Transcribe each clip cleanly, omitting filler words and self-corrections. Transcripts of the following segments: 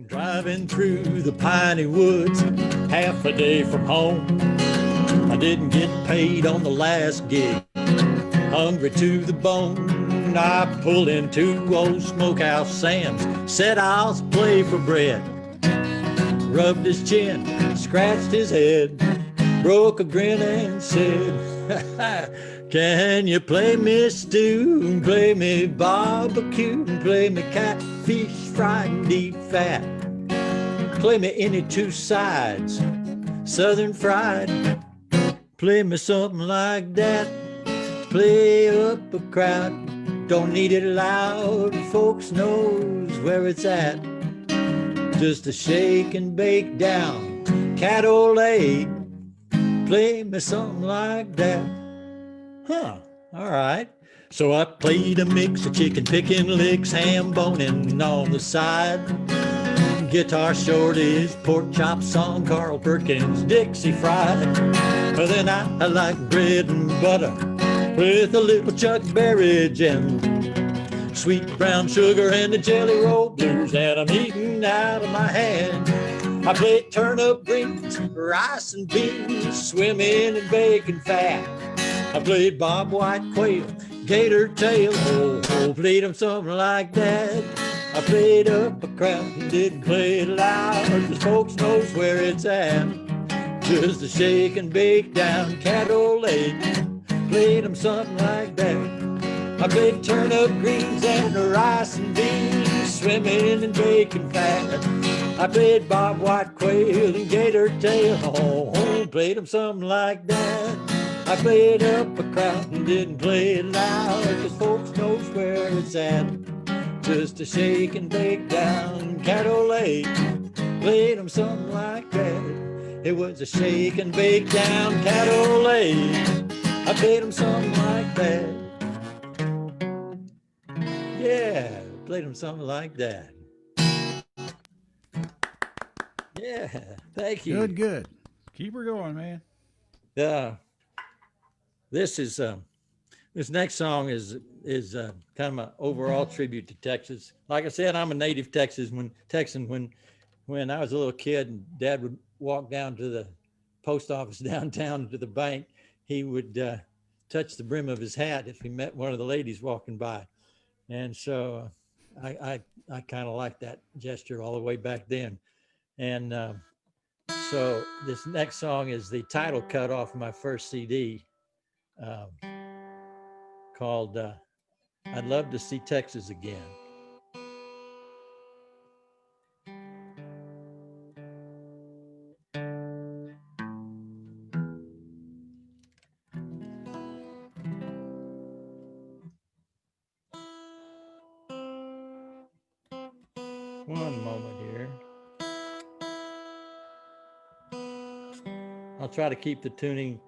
Driving through the piney woods, half a day from home. I didn't get paid on the last gig, hungry to the bone. I pulled into old Smokehouse Sam's, said I'll play for bread. Rubbed his chin, scratched his head, broke a grin and said, can you play me stew, play me barbecue, play me catfish fried and deep fat, play me any two sides, southern fried, play me something like that, play up a crowd, don't need it loud, folks knows where it's at, just a shake and bake down, cat ole, play me something like that. Huh, all right. So I played a mix of chicken picking licks, ham boning on the side. Guitar shorties, pork chop song, Carl Perkins, Dixie fried. But then I like bread and butter with a little Chuck Berry jam, sweet brown sugar and the jelly roll blues, and I'm eating out of my hand. I played turnip greens, rice and beans, swimming in bacon fat. I played bob white quail, gator tail, played them something like that. I played up a crowd and didn't play it loud, cause folks knows where it's at. Just a shake and bake down cat ole, played them something like that. I played turnip greens and rice and beans, swimming in bacon fat. I played bob white quail and gator tail, played them something like that. I played up a crowd and didn't play it loud, cause folks knows where it's at. Just a shake and bake down cat ole, played them something like that. It was a shake and bake down cat ole, I played them something like that. Yeah, played them something like that. Yeah, thank you. Good, good. Keep her going, man. This is this next song is kind of an overall tribute to Texas. Like I said, I'm a native Texan. When I was a little kid and Dad would walk down to the post office downtown to the bank, he would touch the brim of his hat if he met one of the ladies walking by, and so I kind of liked that gesture all the way back then. And so this next song is the title cut off of my first CD. Called I'd Love to See Texas Again. One moment here. I'll try to keep the tuning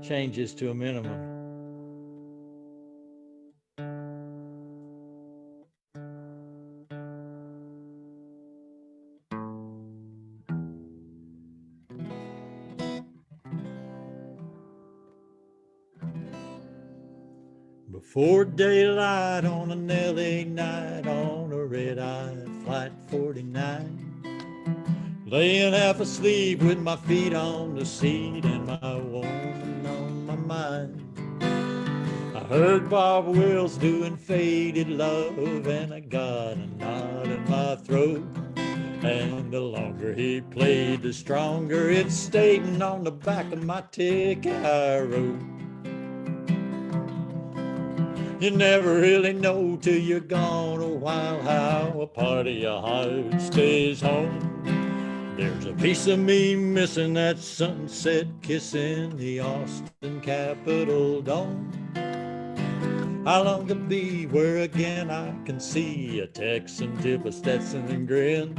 changes to a minimum. Before daylight on an LA night on a red-eye flight 49, laying half asleep with my feet on the seat and my woman on my mind. I heard Bob Wills doing Faded Love and I got a knot in my throat. And the longer he played, the stronger it's stating on the back of my ticket I wrote. You never really know till you're gone a while how a part of your heart stays home. There's a piece of me missing that sunset kissing the Austin Capitol dome. I long to be where again I can see a Texan tip a Stetson and grin.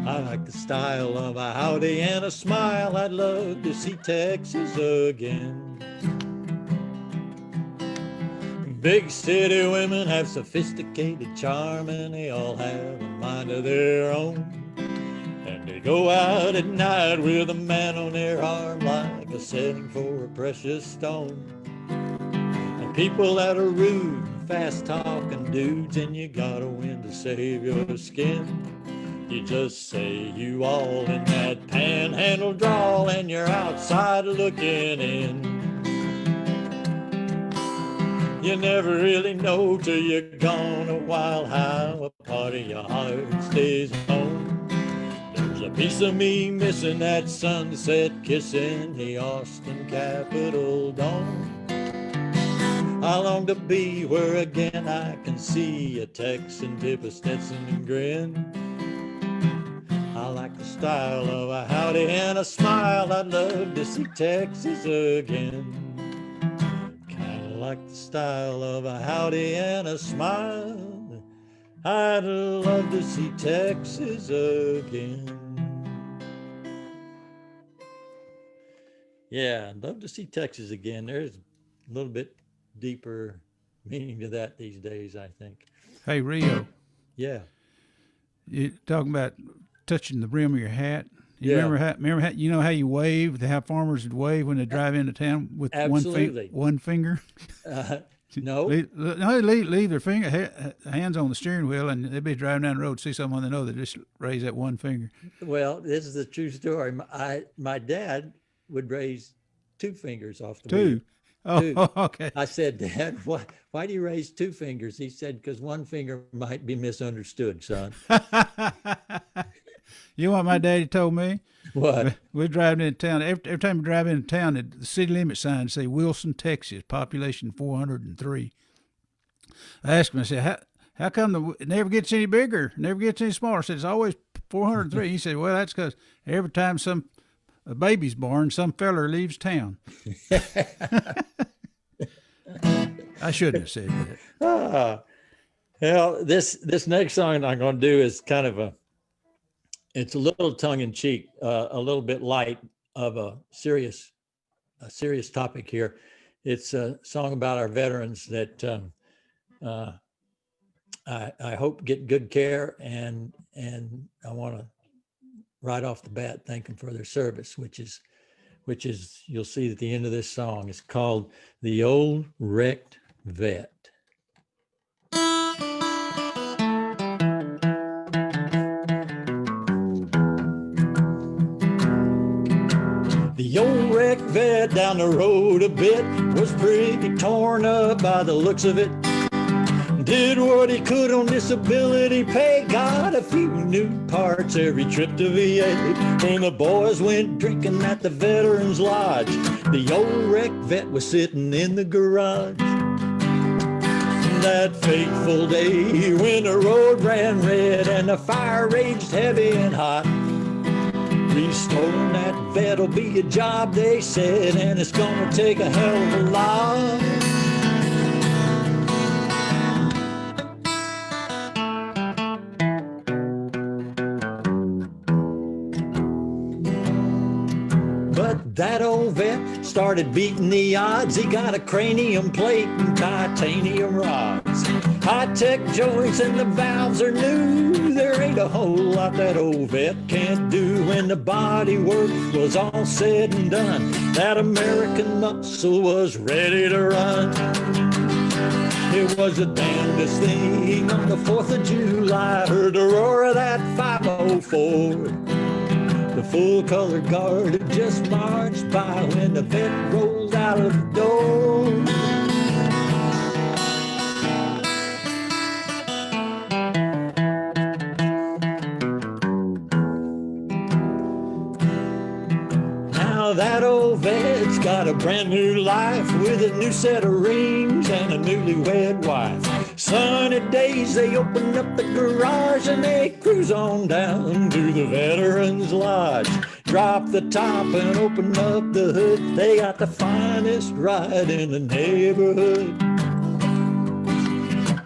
I like the style of a howdy and a smile. I'd love to see Texas again. Big city women have sophisticated charm and they all have a mind of their own. And they go out at night with a man on their arm like a setting for a precious stone. And people that are rude, fast talking dudes, and you gotta win to save your skin. You just say you all in that panhandle drawl and you're outside looking in. You never really know till you're gone a while how a part of your heart stays home. There's a piece of me missing that sunset kissing the Austin Capitol dome. I long to be where again I can see a Texan tip a Stetson and grin. I like the style of a howdy and a smile. I'd love to see Texas again. Kinda like the style of a howdy and a smile. I'd love to see Texas again. Yeah, I'd love to see Texas again. There's a little bit deeper meaning to that these days, I think. Hey, Rio, Yeah. you talking about touching the brim of your hat? You Yeah. remember how you know how you wave, how farmers would wave when they drive into town with Absolutely. one finger? No. Leave their hands on the steering wheel, and they'd be driving down the road, see someone they know, they just raise that one finger. Well, this is the true story. My dad would raise two fingers off the Two. wheel. Oh, Two. okay. I said, Dad, why do you raise two fingers? He said, because one finger might be misunderstood, son. You know what my daddy told me? What? We're driving into town. Every time we drive into town, the city limit sign say Wilson, Texas, population 403. I asked him, I said, how come it never gets any bigger, never gets any smaller? I said, it's always 403. He said, well, that's because every time a baby's born, some feller leaves town. I shouldn't have said that. Well, this next song I'm going to do is kind of it's a little tongue-in-cheek, a little bit light of a serious topic here. It's a song about our veterans that I hope get good care, and I want to right off the bat thank them for their service, which is you'll see at the end of this song. It's called "The Old Wrecked Vet." The old wrecked vet down the road a bit was pretty torn up by the looks of it. Did what he could on disability pay, got a few new parts every trip to VA. When the boys went drinking at the Veterans Lodge, the old wrecked vet was sitting in the garage. That fateful day when the road ran red and the fire raged heavy and hot, restoring that vet'll be a job, they said, and it's gonna take a hell of a lot. But that old vet started beating the odds. He got a cranium plate and titanium rods. High-tech joints and the valves are new. There ain't a whole lot that old vet can't do. When the body work was all said and done, that American muscle was ready to run. It was the damnedest thing on the 4th of July. Heard the roar of that 504. The full color guard had just marched by when the vet rolled out of the door. Now that old vet's got a brand new life with a new set of rings and a newlywed wife. Sunny days they open up the garage and they cruise on down to the Veterans Lodge. Drop the top and open up the hood. They got the finest ride in the neighborhood.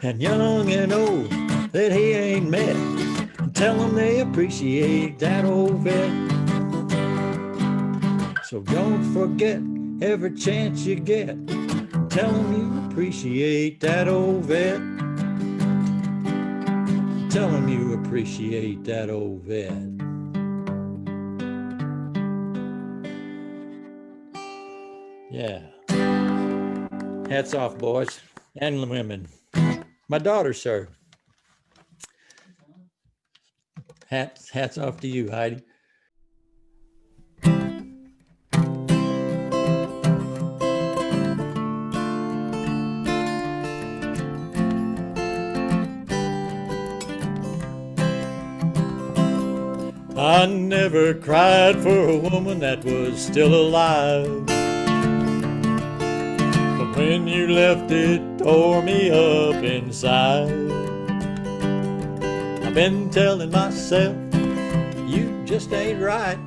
And young and old that he ain't met, tell them they appreciate that old vet. So don't forget every chance you get, tell them you appreciate that old vet. Tell them you appreciate that old vet. Yeah. Hats off, boys and women. My daughter, sir. Hats off to you, Heidi. I never cried for a woman that was still alive, but when you left it tore me up inside. I've been telling myself you just ain't right,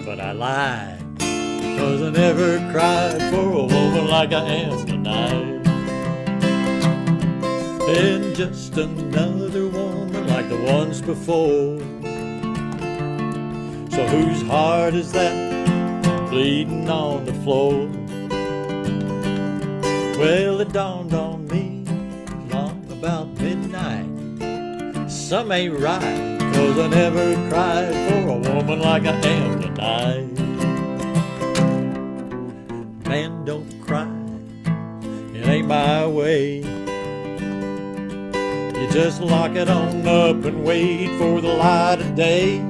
but I lied, 'cause I never cried for a woman like I am tonight. Been just another woman like the ones before. So whose heart is that bleeding on the floor? Well, it dawned on me long about midnight, some ain't right, 'cause I never cried for a woman like I am tonight. Man, don't cry, it ain't my way. You just lock it on up and wait for the light of day.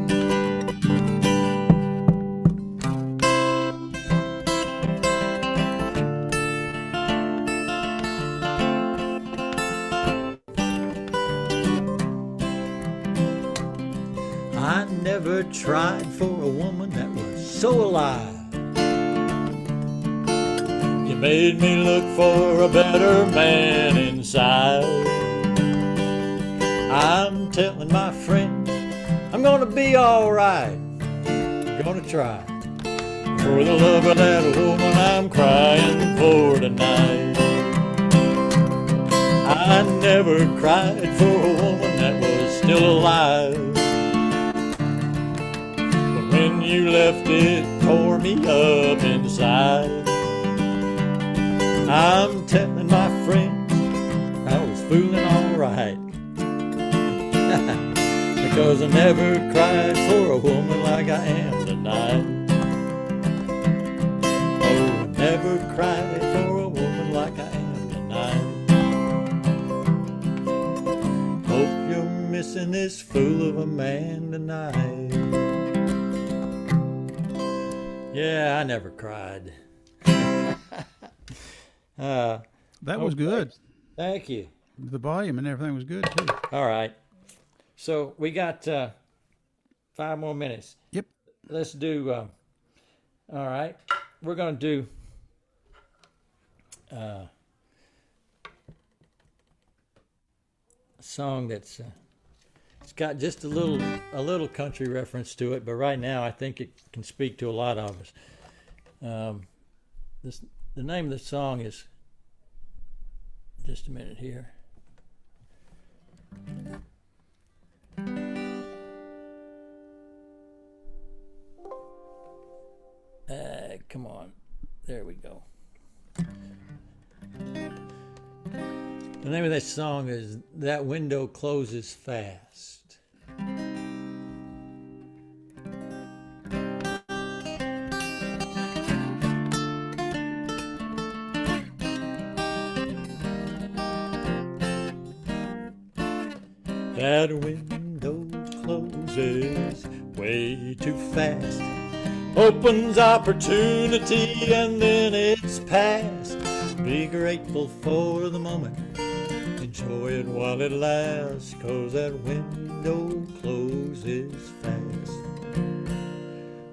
I never tried for a woman that was so alive. You made me look for a better man inside. I'm telling my friends I'm gonna be alright. Gonna try for the love of that woman I'm crying for tonight. I never cried for a woman that was still alive. When you left it tore me up inside. I'm telling my friends I was fooling alright, because I never cried for a woman like I am tonight. Oh, I never cried for a woman like I am tonight. Hope you're missing this fool of a man tonight. Yeah, I never cried. That was good. Thank you. The volume and everything was good too. All right. So we got 5 more minutes. Yep. Let's do, all right. We're going to do a song that's it's got just a little country reference to it, but right now I think it can speak to a lot of us. The name of the song is, just a minute here. Come on, there we go. The name of that song is That Window Closes Fast. That window closes way too fast, opens opportunity and then it's past. Be grateful for the moment, enjoy it while it lasts, 'cause that window closes fast.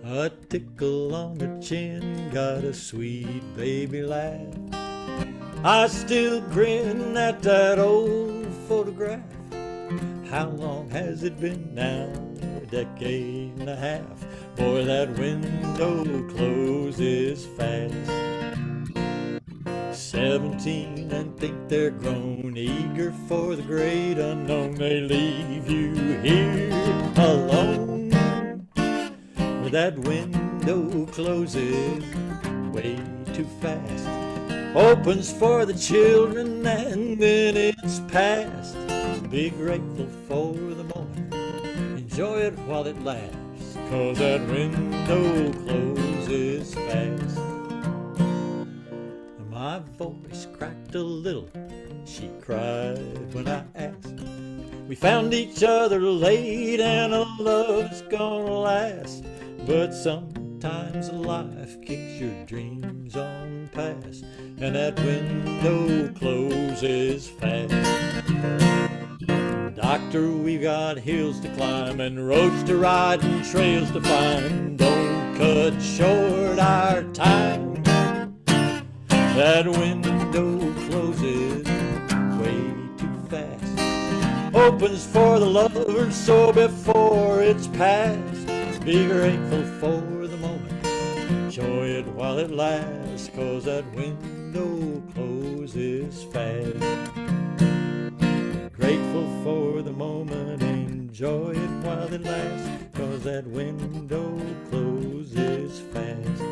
A tickle on the chin, got a sweet baby laugh. I still grin at that old photograph. How long has it been now? A decade and a half. Boy, that window closes fast. 17 and think they're grown, eager for the great unknown. They leave you here alone. But that window closes way too fast, opens for the children and then it's past. Be grateful for the moment, enjoy it while it lasts, 'cause that window closes fast. My voice cracked a little, she cried when I asked, We found each other late and a love's gonna last, but sometimes life kicks your dreams on past, and that window closes fast. Doctor, we've got hills to climb and roads to ride and trails to find. Don't cut short our time. That window closes way too fast. Opens for the lovers, so before it's past, be grateful for the moment, enjoy it while it lasts, 'cause that window closes fast. Grateful for the moment, enjoy it while it lasts, 'cause that window closes fast.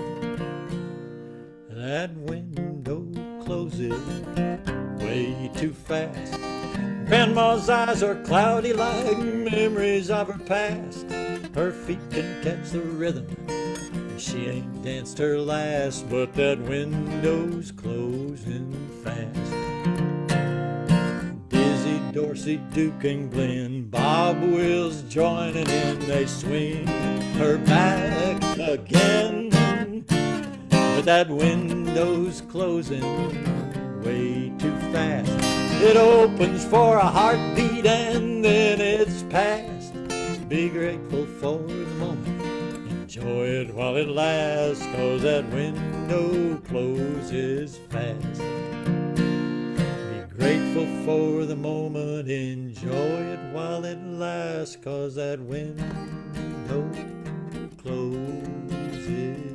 That window closes way too fast. Grandma's eyes are cloudy like memories of her past. Her feet can catch the rhythm, and she ain't danced her last, but that window's closing fast. Dizzy, Dorsey, Duke, and Glenn, Bob Wills joining in, they swing her back again. But that window's closing way too fast. It opens for a heartbeat and then it's past. Be grateful for the moment, enjoy it while it lasts, 'cause that window closes fast. Be grateful for the moment, enjoy it while it lasts, 'cause that window closes